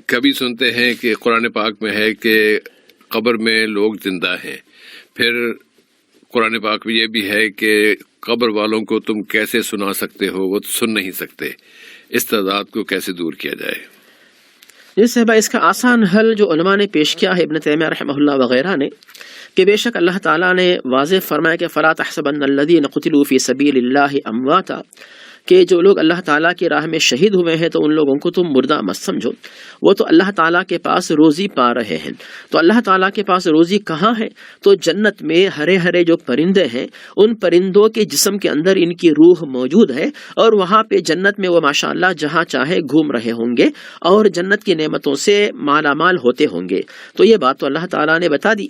کبھی سنتے ہیں کہ قرآن پاک میں ہے کہ قبر میں لوگ زندہ ہیں، پھر قرآن پاک میں یہ بھی ہے کہ قبر والوں کو تم کیسے سنا سکتے ہو، وہ سن نہیں سکتے. اس تضاد کو کیسے دور کیا جائے؟ جی صاحبہ، اس کا آسان حل جو علماء نے پیش کیا ہے، ابن تیمیہ رحمہ اللہ وغیرہ نے، کہ بے شک اللہ تعالیٰ نے واضح فرمایا کہ فَلَا تَحْسَبَنَّ الَّذِينَ قُتِلُوا فِي سَبِيلِ اللَّهِ أَمْوَاتًا، کہ جو لوگ اللہ تعالیٰ کی راہ میں شہید ہوئے ہیں تو ان لوگوں کو تم مردہ مت سمجھو، وہ تو اللہ تعالیٰ کے پاس روزی پا رہے ہیں. تو اللہ تعالیٰ کے پاس روزی کہاں ہے؟ تو جنت میں ہرے ہرے جو پرندے ہیں، ان پرندوں کے جسم کے اندر ان کی روح موجود ہے، اور وہاں پہ جنت میں وہ ماشاءاللہ جہاں چاہے گھوم رہے ہوں گے اور جنت کی نعمتوں سے مالا مال ہوتے ہوں گے. تو یہ بات تو اللہ تعالیٰ نے بتا دی.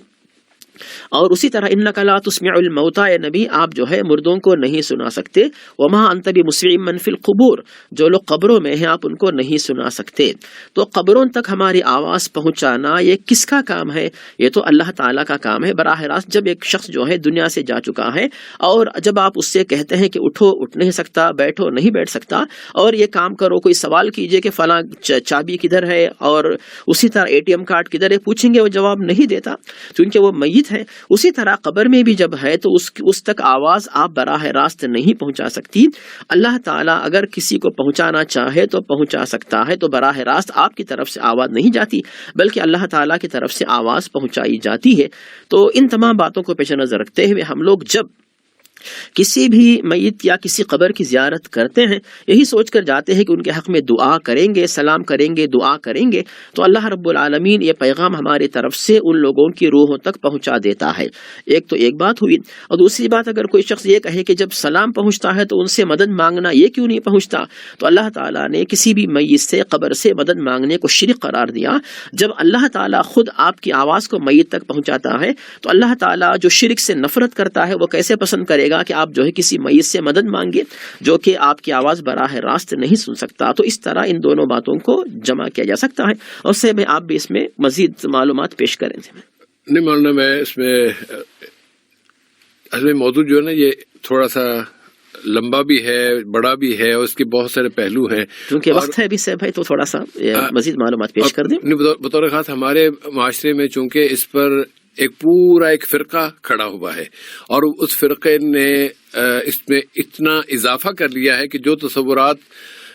اور اسی طرح انک لا تسمع الموتى، اے نبی آپ جو ہے مردوں کو نہیں سنا سکتے. وما انت بمسمع من فی القبور، جو لوگ قبروں میں ہیں آپ ان کو نہیں سنا سکتے. تو قبروں تک ہماری آواز پہنچانا یہ کس کا کام ہے؟ یہ تو اللہ تعالیٰ کا کام ہے. براہ راست جب ایک شخص جو ہے دنیا سے جا چکا ہے اور جب آپ اس سے کہتے ہیں کہ اٹھو، اٹھ نہیں سکتا، بیٹھو نہیں بیٹھ سکتا، اور یہ کام کرو، کوئی سوال کیجئے کہ فلاں چابی کدھر ہے اور اسی طرح ATM کارڈ کدھر ہے، پوچھیں گے وہ جواب نہیں دیتا کیونکہ وہ میت ہے. اسی طرح قبر میں بھی جب ہے تو اس تک آواز آپ براہ راست نہیں پہنچا سکتی. اللہ تعالیٰ اگر کسی کو پہنچانا چاہے تو پہنچا سکتا ہے، تو براہ راست آپ کی طرف سے آواز نہیں جاتی بلکہ اللہ تعالیٰ کی طرف سے آواز پہنچائی جاتی ہے. تو ان تمام باتوں کو پیش نظر رکھتے ہوئے ہم لوگ جب کسی بھی میت یا کسی قبر کی زیارت کرتے ہیں، یہی سوچ کر جاتے ہیں کہ ان کے حق میں دعا کریں گے، سلام کریں گے، دعا کریں گے، تو اللہ رب العالمین یہ پیغام ہماری طرف سے ان لوگوں کی روحوں تک پہنچا دیتا ہے. ایک تو ایک بات ہوئی. اور دوسری بات، اگر کوئی شخص یہ کہے کہ جب سلام پہنچتا ہے تو ان سے مدد مانگنا یہ کیوں نہیں پہنچتا، تو اللہ تعالیٰ نے کسی بھی میت سے، قبر سے مدد مانگنے کو شرک قرار دیا. جب اللہ تعالیٰ خود آپ کی آواز کو میت تک پہنچاتا ہے تو اللہ تعالیٰ جو شرک سے نفرت کرتا ہے وہ کیسے پسند کرے گا کہ آپ جو ہے کسی میت سے مدد مانگے جو کہ آپ کی آواز براہ راست نہیں سن سکتا. تو اس طرح ان دونوں باتوں کو جمع کیا جا سکتا ہے. اور سے میں آپ بھی اس میں مزید معلومات پیش کریں. نہیں ماننا، میں اس میں اصل موضوع جو ہے نا یہ تھوڑا سا لمبا بھی ہے، بڑا بھی ہے، اور اس کے بہت سارے پہلو ہیں. کیونکہ وقت ہے ابھی سے بھائی، تو تھوڑا سا مزید معلومات پیش کر دیں. بطور خاص ہمارے معاشرے میں چونکہ اس پر ایک فرقہ کھڑا ہوا ہے، اور اس فرقے نے اس میں اتنا اضافہ کر لیا ہے کہ جو تصورات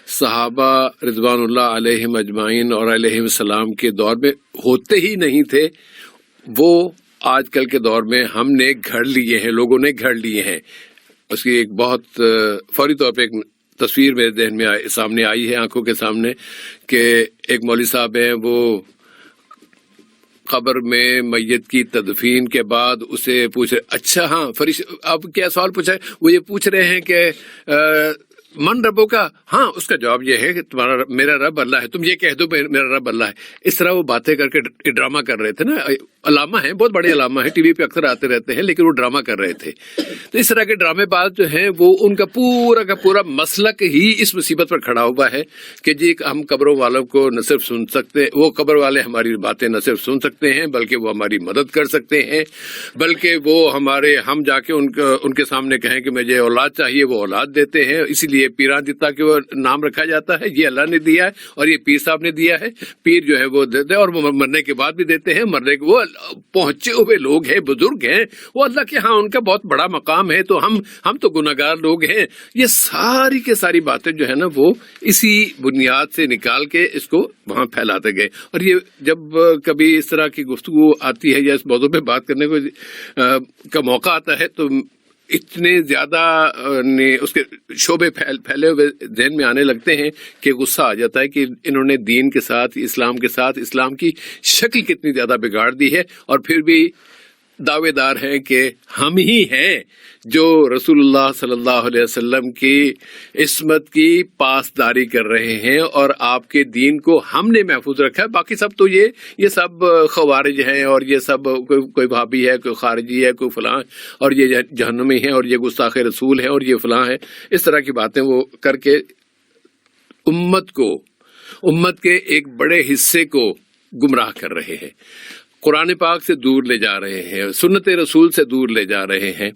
صحابہ رضوان اللہ علیہم اجمعین اور علیہم السلام کے دور میں ہوتے ہی نہیں تھے، وہ آج کل کے دور میں ہم نے گھڑ لیے ہیں، لوگوں نے گھڑ لیے ہیں. اس کی ایک بہت فوری طور پہ ایک تصویر میرے ذہن میں سامنے آئی ہے، آنکھوں کے سامنے، کہ ایک مولوی صاحب ہیں، وہ قبر میں میت کی تدفین کے بعد اسے پوچھ رہے، اچھا ہاں اب کیا سوال پوچھا ہے؟ وہ یہ پوچھ رہے ہیں کہ من ربوں کا، ہاں اس کا جواب یہ ہے کہ تمہارا میرا رب اللہ ہے، تم یہ کہہ دو میرا رب اللہ ہے. اس طرح وہ باتیں کر کے ڈرامہ کر رہے تھے نا. علامہ ہیں، بہت بڑے علامہ ہیں، ٹی وی پہ اکثر آتے رہتے ہیں، لیکن وہ ڈرامہ کر رہے تھے. تو اس طرح کے ڈرامے باز جو ہیں وہ ان کا پورا مسلک ہی اس مصیبت پر کھڑا ہوا ہے کہ جی ہم قبروں والوں کو نہ صرف سن سکتے، وہ قبر والے ہماری باتیں نہ صرف سن سکتے ہیں بلکہ وہ ہماری مدد کر سکتے ہیں، بلکہ وہ ہم جا کے ان کے سامنے کہیں کہ مجھے اولاد چاہیے، وہ اولاد دیتے ہیں. اسی لیے پیران دیتا کہ وہ نام رکھا جاتا ہے، یہ اللہ نے دیا ہے اور یہ پیر صاحب نے دیا ہے. پیر جو ہے وہ دیتے ہیں اور وہ مرنے کے بعد بھی دیتے ہیں. مرنے کے وہ پہنچے ہوئے لوگ ہیں، بزرگ ہیں، وہ اللہ کے ہاں ان کا بہت بڑا مقام ہے، تو ہم تو گناہگار لوگ ہیں. یہ ساری کے ساری باتیں جو ہے نا وہ اسی بنیاد سے نکال کے اس کو وہاں پھیلاتے گئے. اور یہ جب کبھی اس طرح کی گفتگو آتی ہے یا اس موضوع پہ بات کرنے کا موقع آتا ہے تو اتنے زیادہ اس کے شعبے پھیلے ہوئے ذہن میں آنے لگتے ہیں کہ غصہ آ جاتا ہے کہ انہوں نے دین کے ساتھ، اسلام کے ساتھ اسلام کی شکل کتنی زیادہ بگاڑ دی ہے، اور پھر بھی دعوے دار ہیں کہ ہم ہی ہیں جو رسول اللہ صلی اللہ علیہ وسلم کی عصمت کی پاسداری کر رہے ہیں اور آپ کے دین کو ہم نے محفوظ رکھا ہے. باقی سب تو یہ سب خوارج ہیں، اور یہ سب کوئی بھابی ہے، کوئی خارجی ہے، کوئی فلاں، اور یہ جہنمی ہیں، اور یہ گستاخ رسول ہیں، اور یہ فلاں ہے. اس طرح کی باتیں وہ کر کے امت کے ایک بڑے حصے کو گمراہ کر رہے ہیں، قرآن پاک سے دور لے جا رہے ہیں، سنت رسول سے دور لے جا رہے ہیں.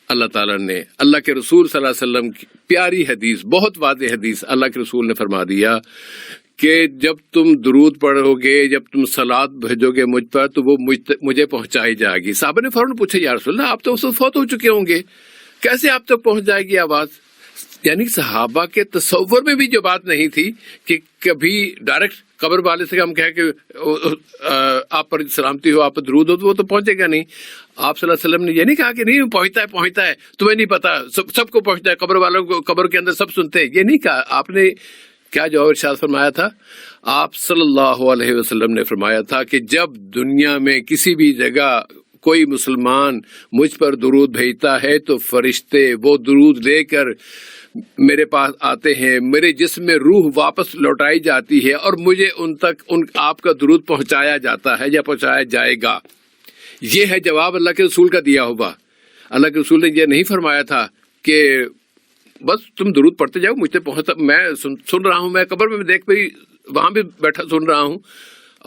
اللہ تعالیٰ نے اللہ کے رسول صلی اللہ علیہ وسلم کی پیاری حدیث، بہت واضح حدیث، اللہ کے رسول نے فرما دیا کہ جب تم درود پڑھو گے، جب تم صلات بھیجو گے مجھ پر تو وہ مجھے پہنچائی جائے گی۔ صحابہ نے فوراً پوچھا یا رسول اللہ آپ تو اس وقت فوت ہو چکے ہوں گے، کیسے آپ تک پہنچ جائے گی آواز؟ یعنی صحابہ کے تصور میں بھی جو بات نہیں تھی کہ کبھی ڈائریکٹ قبر والے سے ہم کہیں کہ آپ پر سلامتی ہو، آپ پر درود ہو، تو وہ تو پہنچے گا نہیں۔ آپ صلی اللہ علیہ وسلم نے یہ نہیں کہا کہ نہیں پہنچتا ہے تمہیں نہیں پتا، سب کو پہنچتا ہے، قبر والوں کو قبر کے اندر سب سنتے ہیں، یہ نہیں کہا۔ آپ نے کیا جواب ارشاد فرمایا تھا؟ آپ صلی اللہ علیہ وسلم نے فرمایا تھا کہ جب دنیا میں کسی بھی جگہ کوئی مسلمان مجھ پر درود بھیجتا ہے تو فرشتے وہ درود لے کر میرے پاس آتے ہیں، میرے جسم میں روح واپس لوٹائی جاتی ہے اور مجھے ان تک آپ کا درود پہنچایا جاتا ہے یا پہنچایا جائے گا۔ یہ ہے جواب اللہ کے رسول کا دیا ہوا۔ اللہ کے رسول نے یہ نہیں فرمایا تھا کہ بس تم درود پڑھتے جاؤ، مجھ تک پہنچتا، میں سن رہا ہوں، میں قبر میں دیکھ پہ وہاں بھی بیٹھا سن رہا ہوں۔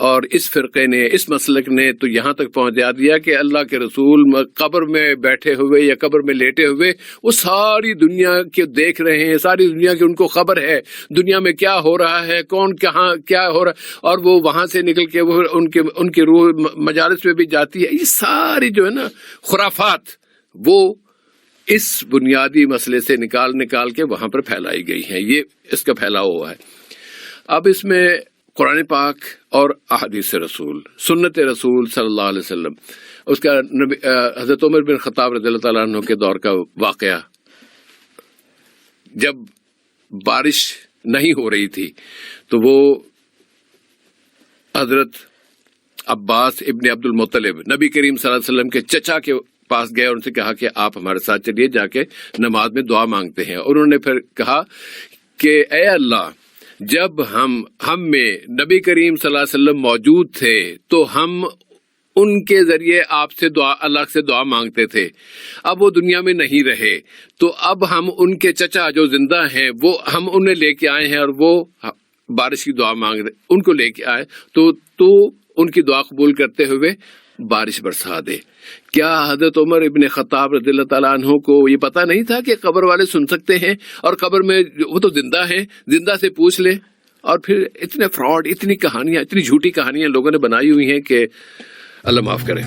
اور اس فرقے نے، اس مسلک نے تو یہاں تک پہنچا دیا کہ اللہ کے رسول قبر میں بیٹھے ہوئے یا قبر میں لیٹے ہوئے وہ ساری دنیا کے دیکھ رہے ہیں، ساری دنیا کی ان کو خبر ہے دنیا میں کیا ہو رہا ہے، کون کہاں کیا ہو رہا ہے، اور وہ وہاں سے نکل کے وہ ان کی روح مجالس میں بھی جاتی ہے۔ یہ ساری جو ہے نا خرافات وہ اس بنیادی مسئلے سے نکال کے وہاں پر پھیلائی گئی ہیں، یہ اس کا پھیلاؤ ہوا ہے۔ اب اس میں قرآن پاک اور احادیث رسول، سنت رسول صلی اللہ علیہ وسلم، اس کا حضرت عمر بن خطاب رضی اللہ تعالیٰ عنہ کے دور کا واقعہ، جب بارش نہیں ہو رہی تھی تو وہ حضرت عباس ابن عبد المطلب نبی کریم صلی اللہ علیہ وسلم کے چچا کے پاس گئے اور ان سے کہا کہ آپ ہمارے ساتھ چلیے، جا کے نماز میں دعا مانگتے ہیں۔ اور انہوں نے پھر کہا کہ اے اللہ، جب ہم میں نبی کریم صلی اللہ علیہ وسلم موجود تھے تو ہم ان کے ذریعے آپ سے اللہ سے دعا مانگتے تھے، اب وہ دنیا میں نہیں رہے تو اب ہم ان کے چچا جو زندہ ہیں وہ ہم انہیں لے کے آئے ہیں اور وہ بارش کی دعا مانگ رہے، ان کو لے کے آئے تو ان کی دعا قبول کرتے ہوئے بارش برسا دے۔ کیا حضرت عمر ابن خطاب رضی اللہ تعالیٰ عنہ کو یہ پتا نہیں تھا کہ قبر والے سن سکتے ہیں اور قبر میں وہ تو زندہ ہیں، زندہ سے پوچھ لیں؟ اور پھر اتنے فراڈ، اتنی کہانیاں، اتنی جھوٹی کہانیاں لوگوں نے بنائی ہوئی ہیں کہ اللہ معاف کرے۔